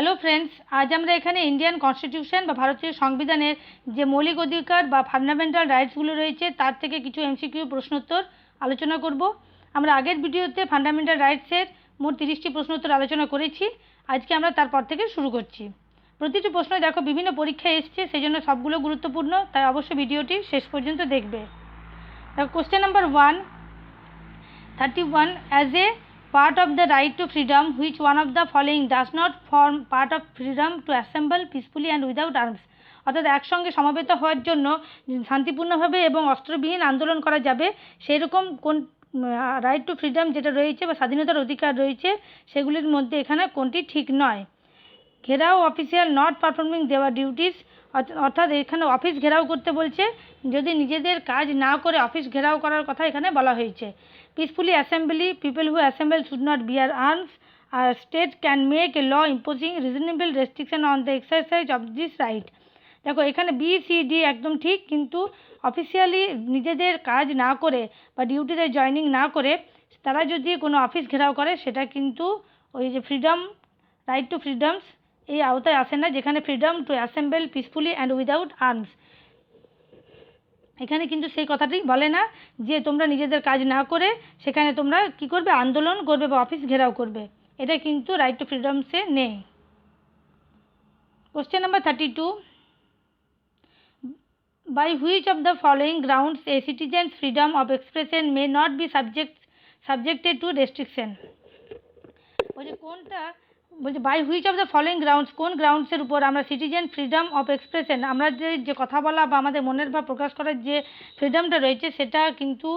Hello friends, আজ আমরা এখানে ইন্ডিয়ান কনস্টিটিউশন বা ভারতীয় সংবিধানের যে মৌলিক অধিকার বা ফান্ডামেন্টাল রাইটসগুলো রয়েছে তার থেকে কিছু এমসিকিউ প্রশ্নোত্তর আলোচনা করব। আমরা আগের ভিডিওতে ফান্ডামেন্টাল রাইটসের মোট 30টি প্রশ্নোত্তর আলোচনা করেছি। আজকে আমরা তারপর থেকে শুরু করছি। প্রতিটি প্রশ্ন দেখো বিভিন্ন পরীক্ষায় এসছে, সেই জন্য সবগুলো গুরুত্বপূর্ণ, তাই অবশ্যই ভিডিওটি শেষ পর্যন্ত দেখবে। দেখো question number 31, as a part of the right to freedom, which one of the following does not form part of freedom to assemble peacefully and without arms? অর্থাৎ একসঙ্গে সমবেত হওয়ার জন্য শান্তিপূর্ণভাবে এবং অস্ত্রবিহীন আন্দোলন করা যাবে সেই রকম কোন রাইট টু ফ্রিডম যেটা রয়েছে বা স্বাধীনতার অধিকার রয়েছে সেগুলির মধ্যে এখানে কোনটি ঠিক নয়। ঘেরাও অফিসিয়াল নট পারফর্মিং দেওয়ার ডিউটিস, অর্থাৎ এখানে অফিস ঘেরাও করতে বলছে, যদি নিজেদের কাজ না করে অফিস ঘেরাও করার কথা এখানে বলা হয়েছে। Peacefully assembly, people who assemble should not bear arms, আর state can make a law imposing reasonable restriction on the exercise of this right. দেখো এখানে বি সি ডি একদম ঠিক, কিন্তু অফিসিয়ালি নিজেদের কাজ না করে বা ডিউটিতে জয়নিং না করে তারা যদি কোনো অফিস ঘেরাও করে সেটা কিন্তু ওই যে ফ্রিডম, রাইট টু ফ্রিডমস এই আওতায় আসে না, যেখানে freedom two assemble peacefully and without arms. এখানে কিন্তু সেই কথাটি বলে না যে তোমরা নিজেদের কাজ না করে সেখানে তোমরা কি করবে, আন্দোলন করবে বা অফিস ঘেরাও করবে, এটা কিন্তু রাইট টু ফ্রিডমসে নেই। Question number 32, by which of the following grounds a citizen's freedom of expression may not be subjected to restriction? বলছে কোনটা, বলছে by which of the following grounds, কোন গ্রাউন্ডসের উপর আমরা সিটিজেন ফ্রিডম অফ এক্সপ্রেশন, আমরা যে কথা বলা বা আমাদের মনের ভাব প্রকাশ করার যে ফ্রিডমটা রয়েছে সেটা কিন্তু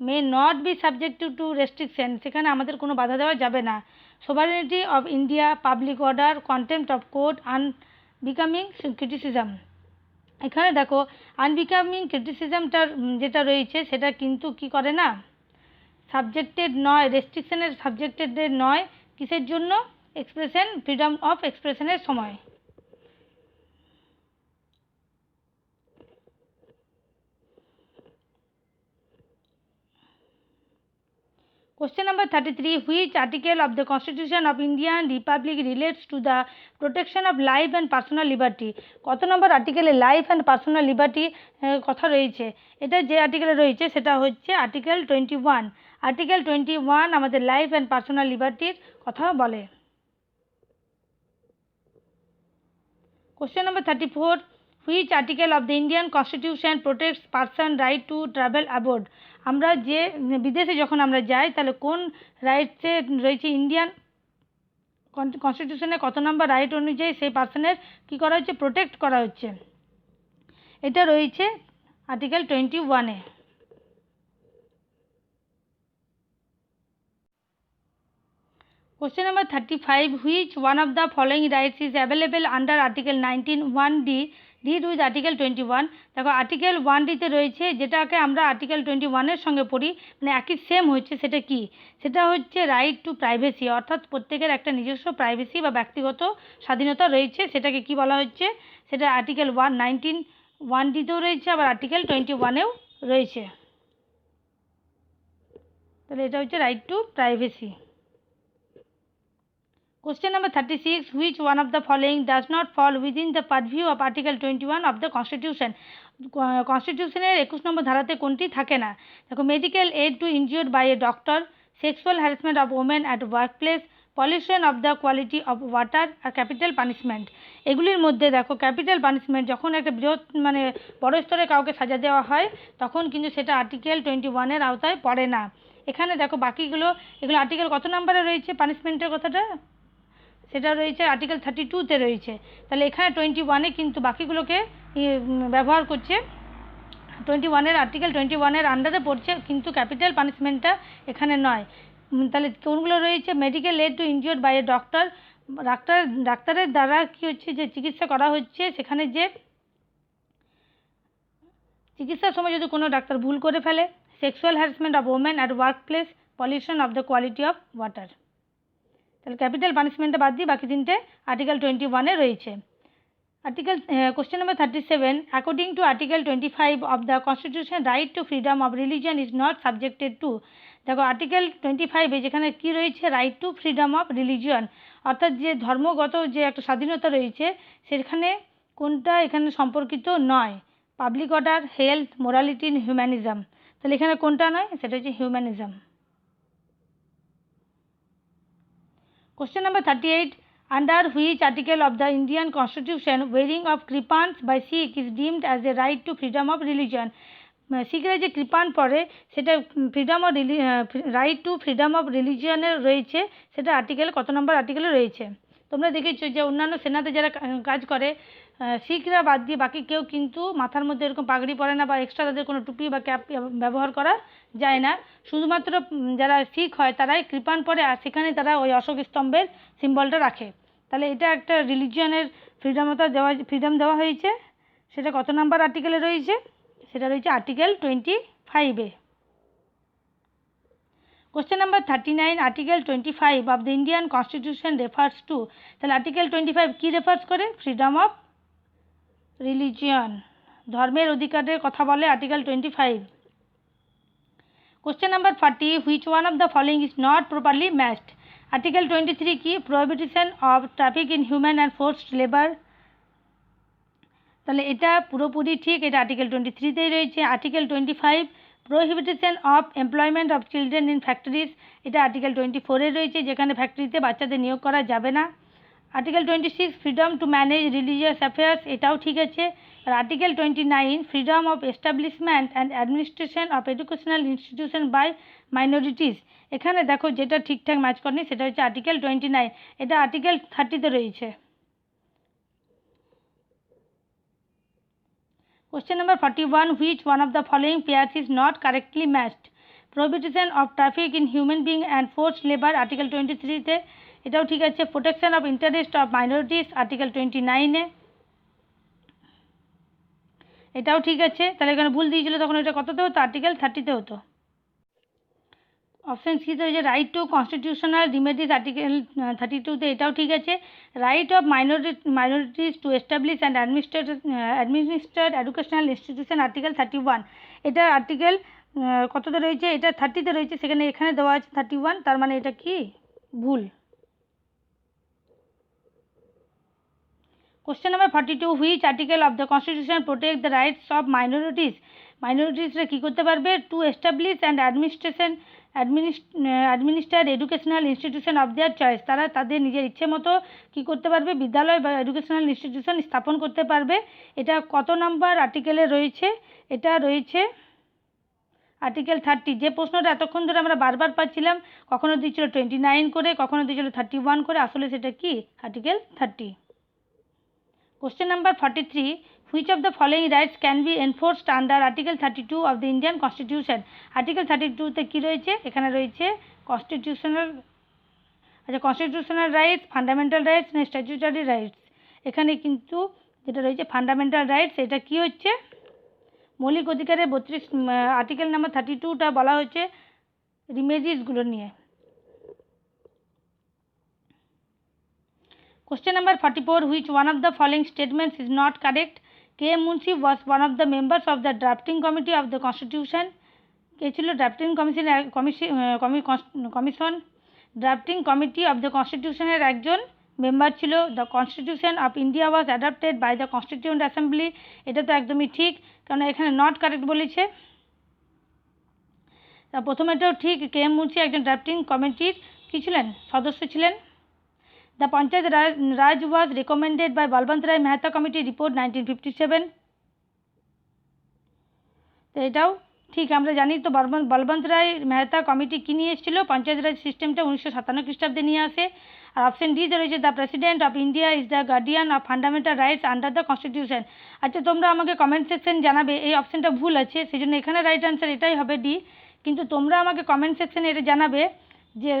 may not be subjected to restriction, সেখানে আমাদের কোনো বাধা দেওয়া যাবে না। Sovereignty of India, public order, contempt of court, unbecoming criticism. এখানে দেখো আনবিকামিং ক্রিটিসিজমটার যেটা রয়েছে সেটা কিন্তু কি করে না, সাবজেক্টেড নয়, রেস্ট্রিকশনের সাবজেক্টেড নয়। কিসের জন্য? এক্সপ্রেশন, ফ্রিডম অফ এক্সপ্রেশনের সময়। Question number 33, which article of the Constitution of Indian Republic relates to the protection of life and personal liberty? কত নম্বর আর্টিকেলে লাইফ অ্যান্ড পার্সোনাল লিবার্টি কথা রয়েছে? এটা যে আর্টিকেলে রয়েছে সেটা হচ্ছে আর্টিকেল 21। আর্টিকেল 21 আমাদের লাইফ অ্যান্ড পার্সোনাল লিবার্টির কথা বলে। Question number 34, which article of the Indian Constitution protects person right to travel abroad? আমরা যে বিদেশে যখন আমরা যাই তাহলে কোন রাইটসে রয়েছে, ইন্ডিয়ান কনস্টিটিউশনে কত নম্বর রাইট অনুযায়ী সেই পার্সনের কী করা হচ্ছে, প্রোটেক্ট করা হচ্ছে, এটা রয়েছে article 21-এ। Question number 35, which one of the following rights is available under Article 19(1)(d) deal with Article 21? দেখো আর্টিকেল 1D-তে রয়েছে, যেটাকে আমরা আর্টিকেল 21-এর সঙ্গে পড়ি, মানে একই সেম হচ্ছে, সেটা কি? সেটা হচ্ছে রাইট টু প্রাইভেসি, অর্থাৎ প্রত্যেকের একটা নিজস্ব প্রাইভেসি বা ব্যক্তিগত স্বাধীনতা রয়েছে, সেটাকে কি বলা হচ্ছে, সেটা আর্টিকেল 19(1)(d)তেও রয়েছে, আবার আর্টিকেল 21-এও রয়েছে। তাহলে এটা হচ্ছে right two privacy. Question number 36, which one of the following does not fall within the purview of Article 21 of the Constitution? কনস্টিটিউশনের 21 নম্বর ধারাতে কোনটি থাকে না? দেখো medical aid to injured by a doctor, sexual harassment of women at work place, pollution of the quality of water, আর capital punishment. এগুলির মধ্যে দেখো ক্যাপিটাল পানিশমেন্ট যখন একটা বড় স্তরে কাউকে সাজা দেওয়া হয় তখন কিন্তু সেটা আর্টিকেল 21-এর আওতায় পড়ে না। এখানে দেখো বাকিগুলো, এগুলো আর্টিকেল কত নম্বরে রয়েছে পানিশমেন্টের কথাটা, সেটা রয়েছে আর্টিকেল 32-তে রয়েছে। তাহলে এখানে 21-এ কিন্তু বাকিগুলোকে ব্যবহার করছে, 21-এর আর্টিকেল 21-এর আন্ডারে পড়ছে, কিন্তু ক্যাপিটাল পানিশমেন্টটা এখানে নয়। তাহলে কোনগুলো রয়েছে? Medical aid to injured by a doctor, ডাক্তারের দ্বারা কি হচ্ছে যে চিকিৎসা করা হচ্ছে, সেখানে যে চিকিৎসার সময় যদি কোনো ডাক্তার ভুল করে ফেলে, sexual harassment of women at work place, pollution of the quality of water. তাহলে ক্যাপিটাল পানিশমেন্টটা বাদ দিয়ে বাকি তিনটে আর্টিকেল 21-এ রয়েছে। Question number 37. According to Article 25 of the Constitution, right to freedom of religion is not subjected to. দেখো article 25 যেখানে কি রয়েছে, right to freedom of religion, অর্থাৎ যে ধর্মগত যে একটা স্বাধীনতা রয়েছে সেখানে কোনটা এখানে সম্পর্কিত নয়? Public order, health, morality, humanism. তাহলে এখানে কোনটা নয়? সেটা হচ্ছে humanism. Question number 38. Under which article of the Indian Constitution wearing of kripans by Sikh is deemed as a right to freedom of religion? শিখরা যে কৃপান পরে সেটা freedom of right to freedom of রিলিজিয়নের রয়েছে, সেটা আর্টিকেল কত নম্বর আর্টিকেলে রয়েছে? তোমরা দেখেছো যে অন্যান্য সেনাতে যারা কাজ করে শিখরা বাদ দিয়ে বাকি কেউ কিন্তু মাথার মধ্যে এরকম পাগড়ি পরে না বা এক্সট্রা তাদের কোনো টুপি বা ক্যাপ ব্যবহার করা যায় না। শুধুমাত্র যারা শিখ হয় তারাই কৃপান পরে, আর সেখানে তারা ওই অশোক স্তম্ভের সিম্বলটা রাখে। তাহলে এটা একটা রিলিজিয়নের ফ্রিডম দেওয়া হয়েছে। সেটা কত নাম্বার আর্টিকেলে রয়েছে? সেটা রয়েছে article 25-এ। Question number 39. Article 25 of the Indian Constitution refers to. তাহলে আর্টিকেল 25 কি রেফার্স করে? ফ্রিডম অফ রিলিজিয়ন, ধর্মের অধিকারের কথা বলে article 25। Question number 40. Which one of the following is not properly matched? Article 23 কি? Prohibition of traffic in human and forced labour. তাহলে এটা পুরোপুরি ঠিক, এটা আর্টিকেল 23তেই রয়েছে। Article 25 prohibition of employment of children in factories, এটা আর্টিকেল 24-এ রয়েছে, যেখানে ফ্যাক্টরিতে বাচ্চাদের নিয়োগ করা যাবে না। Article 26 freedom to manage religious affairs, এটাও ঠিক আছে। আর article 29 freedom of establishment and administration of educational institution by minorities, এখানে দেখো যেটা ঠিকঠাক ম্যাচ করেনি সেটা হচ্ছে আর্টিকেল 29, এটা আর্টিকেল 30-তে রয়েছে। Question number 41. Which one of the following pairs is not correctly matched? Prohibition of traffic in human being and forced labor, article 23-তে, এটাও ঠিক আছে। Protection of interest of minorities, article 29-এ, এটাও ঠিক আছে। তাহলে এখানে ভুল দিয়েছিল তখন এটা কততে হতো? আর্টিকেল 30-তে হতো। অপশন সিতে হয়েছে right two constitutional remedies, article 32-তে, এটাও ঠিক আছে। Right of minorities to establish and administrate educational institution, article 31, এটা আর্টিকেল কততে রয়েছে? এটা 30-তে রয়েছে, সেখানে এখানে দেওয়া আছে 31, তার মানে এটা কি? ভুল। Question number 42. Which article of the Constitution protect the rights of minorities? মাইনরিটিসরা কী করতে পারবে? To establish and administrate educational institution of their choice, তারা তাদের নিজের ইচ্ছে মতো কী করতে পারবে? বিদ্যালয় বা এডুকেশনাল ইনস্টিটিউশন স্থাপন করতে পারবে। এটা কত নাম্বার আর্টিকেলে রয়েছে? এটা রয়েছে আর্টিকেল 30। যে প্রশ্নটা এতক্ষণ ধরে আমরা বারবার পাচ্ছিলাম, কখনো দিচ্ছিল 29 করে, কখনো দিচ্ছিল 31 করে, আসলে সেটা কি? Article 30। Question number 43. Which of the following rights can be enforced under Article 32 of the Indian Constitution? Article 32-তে কী রয়েছে? এখানে রয়েছে কনস্টিটিউশনাল রাইটস, ফান্ডামেন্টাল রাইটস না স্ট্যাচুটারি রাইটস। এখানে কিন্তু যেটা রয়েছে ফান্ডামেন্টাল রাইটস, এটা কি হচ্ছে? মৌলিক অধিকারের 32 আর্টিকেল নাম্বার 32টা বলা হচ্ছে রিমেডিসগুলো নিয়ে। Question number 44. Which one of the following statements is not correct? K. Munshi was one of the members of the drafting committee of the Constitution. কে ছিল drafting commission drafting committee of the কনস্টিটিউশনের একজন member ছিল। The constitution of India was adapted by the constituent assembly, এটা তো একদমই ঠিক, কারণ এখানে নট কারেক্ট বলেছে। প্রথমেটাও ঠিক, কে এম মুন্সি একজন ড্রাফটিং কমিটির কী ছিলেন? সদস্য ছিলেন। The Panchayat Raj was recommended by Balwant Rai Mehta Committee Report 1957, তো এটাও ঠিক। আমরা জানি তো বলবন্ত রায় মেহতা কমিটি কী নিয়ে এসেছিল? পঞ্চায়েত রাজ সিস্টেমটা 1957 খ্রিস্টাব্দে নিয়ে আসে। আর অপশন ডিতে রয়েছে the president of India is the guardian of fundamental rights under the constitution. আচ্ছা, তোমরা আমাকে কমেন্ট সেকশন জানাবে এই অপশনটা ভুল আছে, সেই জন্য এখানে রাইট আনসার এটাই হবে ডি। কিন্তু তোমরা আমাকে কমেন্ট সেকশনে এটা জানাবে যে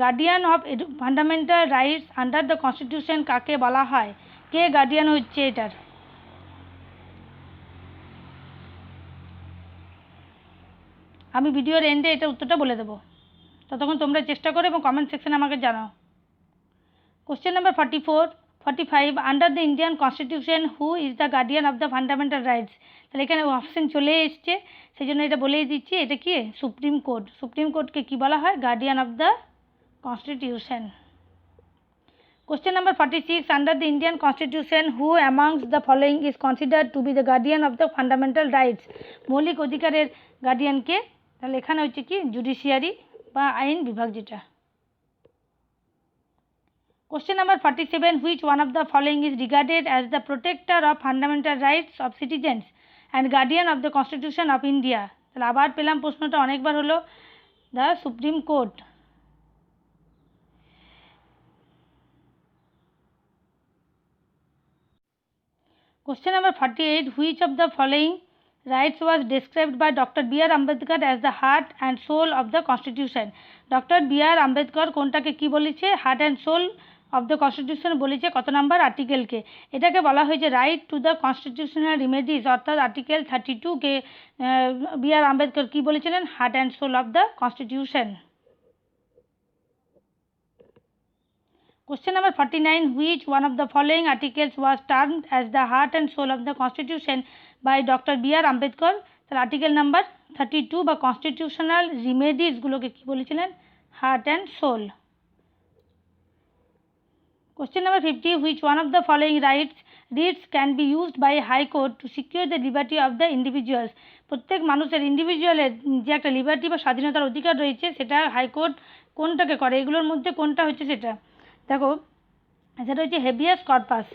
guardian of fundamental rights under the constitution কাকে বলা হয়? কে গার্ডিয়ান হচ্ছে এটার? আমি ভিডিওর এন্ডে এটা উত্তরটা বলে দেবো, ততক্ষণ তোমরা চেষ্টা করো এবং কমেন্ট সেকশনে আমাকে জানাও। Question number 44. 45 under the Indian constitution who is the guardian of the fundamental rights. তাহলে এখানে অপশন চলে এসছে, সেই জন্য এটা বলেই দিচ্ছি, এটা কি সুপ্রিম কোর্ট। সুপ্রিম কোর্টকে কি বলা হয়? Guardian of the constitution. Question number 46 under the Indian Constitution who amongst the following is considered to be the guardian of the fundamental rights? মৌলিক অধিকারের গার্ডিয়ান কে? তাহলে এখানে হচ্ছে কি জুডিশিয়ারি বা আইন বিভাগ যেটা। Question number 47 which one of the following is regarded as the protector of fundamental rights of citizens and guardian of the Constitution of India? তাহলে আবার পেলাম প্রশ্নটা অনেকবার হলো, the Supreme Court। Question number 48 which of the following rights was described by Dr. B.R. Ambedkar as the heart and soul of the Constitution? Dr. B.R. Ambedkar কোনটাকে কি বলেছে? Heart and soul of the constitution বলেছে। কত number আর্টিকেলকে? এটাকে বলা হয়েছে right to the constitutional remedies, অর্থাৎ আর্টিকেল 32কে বি.আর. আম্বেদকর কি বলেছিলেন? Heart and soul of the constitution. Question number 49 which one of the following articles was termed as the heart and soul of the Constitution by Dr. B.R. Ambedkar? তাহলে article number 32 বা constitutional remedies গুলোকে কি বলেছিলেন? Heart and soul. Question number 50 which one of the following writs can be used by High Court to secure the liberty of the individuals? প্রত্যেক মানুষের ইন্ডিভিজুয়ালের যে একটা liberty বা স্বাধীনতার অধিকার রয়েছে সেটা হাইকোর্ট কোনটাকে করে? এগুলোর মধ্যে কোনটা হচ্ছে সেটা? দেখো সেটা হচ্ছে habeas corpus.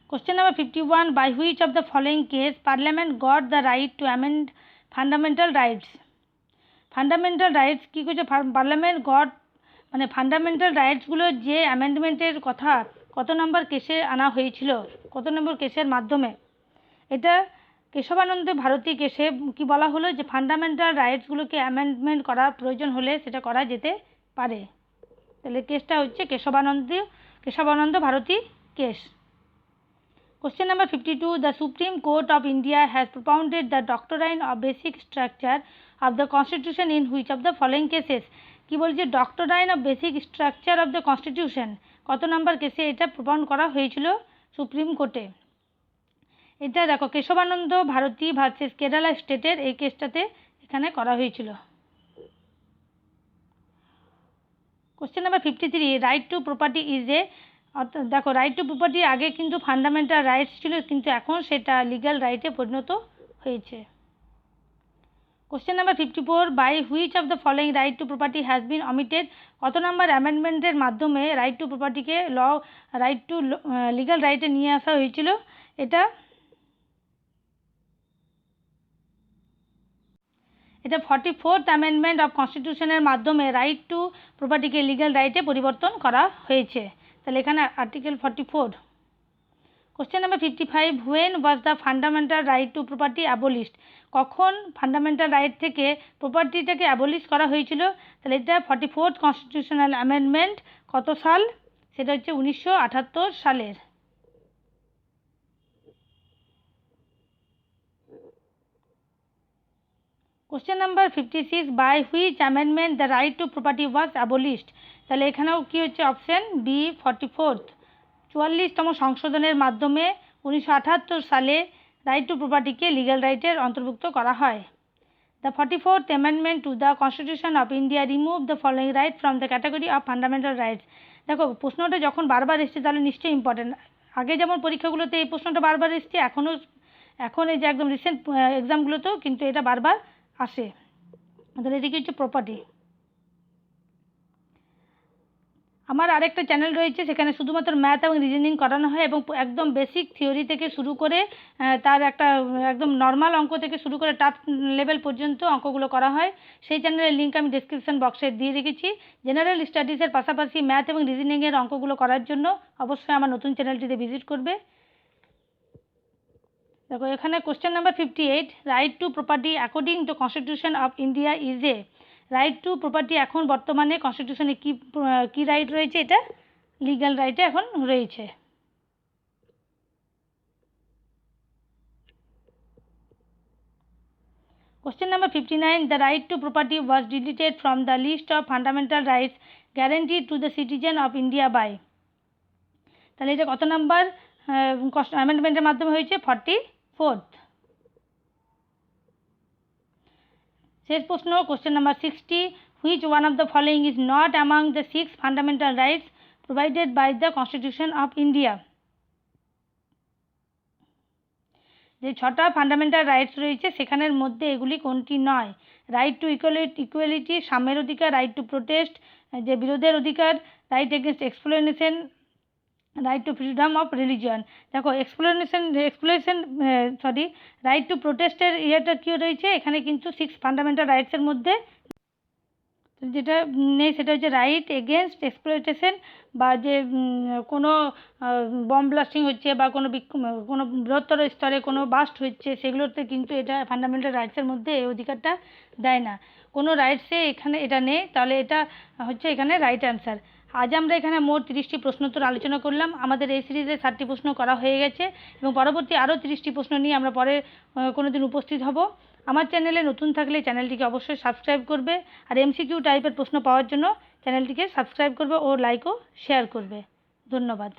Question number 51 by which of the following case Parliament got the right to amend fundamental rights? Fundamental rights কী করছে? পার্লামেন্ট গড মানে ফান্ডামেন্টাল রাইটসগুলো যে অ্যামেন্ডমেন্টের কথা কত নম্বর কেসে আনা হয়েছিল, কত নম্বর কেসের মাধ্যমে? এটা কেশবানন্দ ভারতী কেসে কি বলা হলো যে ফান্ডামেন্টাল রাইটসগুলোকে অ্যামেন্ডমেন্ট করার প্রয়োজন হলে সেটা করা যেতে পারে। তাহলে কেসটা হচ্ছে Kesavananda Bharati case. Question number 52 the Supreme Court of India has propounded the doctrine of basic structure of the Constitution in which of the following cases? কি বলছে? Doctrine of basic structure of the constitution কত number কেসে এটা প্রপাউন্ড করা হয়েছিল? Supreme কোর্টে। এটা দেখো কেশবানন্দ ভারতী ভার্সেস কেরালা স্টেটের এই কেসটাতে এখানে করা হয়েছিল। Question number 53 right to property is a, দেখো রাইট টু প্রপার্টি আগে কিন্তু ফান্ডামেন্টাল রাইটস ছিল, কিন্তু এখন সেটা লিগ্যাল রাইটে পরিণত হয়েছে। Question number 54 by which of the following right to property has been omitted? কত নাম্বার অ্যামেন্ডমেন্টের মাধ্যমে রাইট টু প্রপার্টিকে রাইট টু লিগ্যাল রাইটে নিয়ে আসা হয়েছিল? এটা 44th অ্যামেন্ডমেন্ট অফ কনস্টিটিউশনের মাধ্যমে রাইট টু প্রপার্টিকে লিগ্যাল রাইটে পরিবর্তন করা হয়েছে। তাহলে এখানে article 44। Question number 55 when was the fundamental right to property abolished? কখন ফান্ডামেন্টাল রাইট থেকে প্রপার্টিটাকে অ্যাবলিশ করা হয়েছিল? তাহলে এটা 44th কনস্টিটিউশনাল অ্যামেন্ডমেন্ট কত সাল? সেটা হচ্ছে 1978 সালের। Question number 56 by which amendment the right to property was abolished? তাহলে এখানেও কি হচ্ছে? অপশন বি 44th 44তম সংশোধনের মাধ্যমে 1978 সালে রাইট টু প্রপার্টিকে লিগ্যাল রাইটের অন্তর্ভুক্ত করা হয়। The 44th amendment to the constitution of India remove the following right from the category of fundamental rights. দেখো প্রশ্নটা যখন বারবার এসছে তাহলে নিশ্চয়ই ইম্পর্টেন্ট। আগে যেমন পরীক্ষাগুলোতে এই প্রশ্নটা বারবার এসছে, এখন এই যে একদম রিসেন্ট এক্সামগুলোতেও কিন্তু এটা বারবার আসে। তাহলে এটি কি হচ্ছে? প্রপার্টি। আমার আরেকটা চ্যানেল রয়েছে, সেখানে শুধুমাত্র ম্যাথ এবং রিজনিং করানো হয় এবং একদম বেসিক থিওরি থেকে শুরু করে তার একটা একদম নর্মাল অঙ্ক থেকে শুরু করে টাফ লেভেল পর্যন্ত অঙ্কগুলো করা হয়। সেই চ্যানেলের লিঙ্ক আমি ডেসক্রিপশন বক্সে দিয়ে রেখেছি। জেনারেল স্টাডিজের পাশাপাশি ম্যাথ এবং রিজনিংয়ের অঙ্কগুলো করার জন্য অবশ্যই আমার নতুন চ্যানেলটিতে ভিজিট করবে। দেখো এখানে question number 58 right to property according to constitution of India is a. Right to property এখন বর্তমানে কনস্টিটিউশনে কি রাইট রয়েছে? এটা লিগ্যাল রাইটে এখন রয়েছে। Question number 59. The right to property was deleted from the list of fundamental rights guaranteed to the citizen of India by. তাহলে এটা কত নাম্বার অ্যামেন্ডমেন্টের মাধ্যমে হয়েছে? 44th। শেষ প্রশ্ন, question number 60। Which one of the following is not among the 6 fundamental rights provided by the constitution of India? যে 6টা ফান্ডামেন্টাল রাইটস রয়েছে সেখানের মধ্যে এগুলি কোনটি নয়? রাইট টু ইকুয়ালিটি, সাম্যের অধিকার, রাইট টু প্রোটেস্ট, যে বিরোধের অধিকার, right against exploitation, right to freedom of religion. দেখো রাইট টু প্রোটেস্টের ইয়েটা কী রয়েছে এখানে, কিন্তু 6 ফান্ডামেন্টাল রাইটসের মধ্যে যেটা নেই সেটা হচ্ছে রাইট এগেনস্ট এক্সপ্লয়টেশন, বা যে কোনো বম্ব ব্লাস্টিং হচ্ছে বা কোনো বৃহত্তর স্তরে কোনো বাস্ট হচ্ছে সেগুলোতে কিন্তু এটা ফান্ডামেন্টাল রাইটসের মধ্যে এই অধিকারটা দেয় না। কোনো রাইটসে এখানে এটা নেই, তাহলে এটা হচ্ছে এখানে রাইট অ্যান্সার। আজ আমরা এখানে মোট 30টি প্রশ্নোত্তর আলোচনা করলাম। আমাদের এই সিরিজে 60টি প্রশ্ন করা হয়ে গেছে এবং পরবর্তী আরও 30টি প্রশ্ন নিয়ে আমরা পরে কোনো দিন উপস্থিত হব। আমার চ্যানেলে নতুন থাকলে চ্যানেলটিকে অবশ্যই সাবস্ক্রাইব করবে, আর এমসিকিউ টাইপের প্রশ্ন পাওয়ার জন্য চ্যানেলটিকে সাবস্ক্রাইব করবে ও লাইক ও শেয়ার করবে। ধন্যবাদ।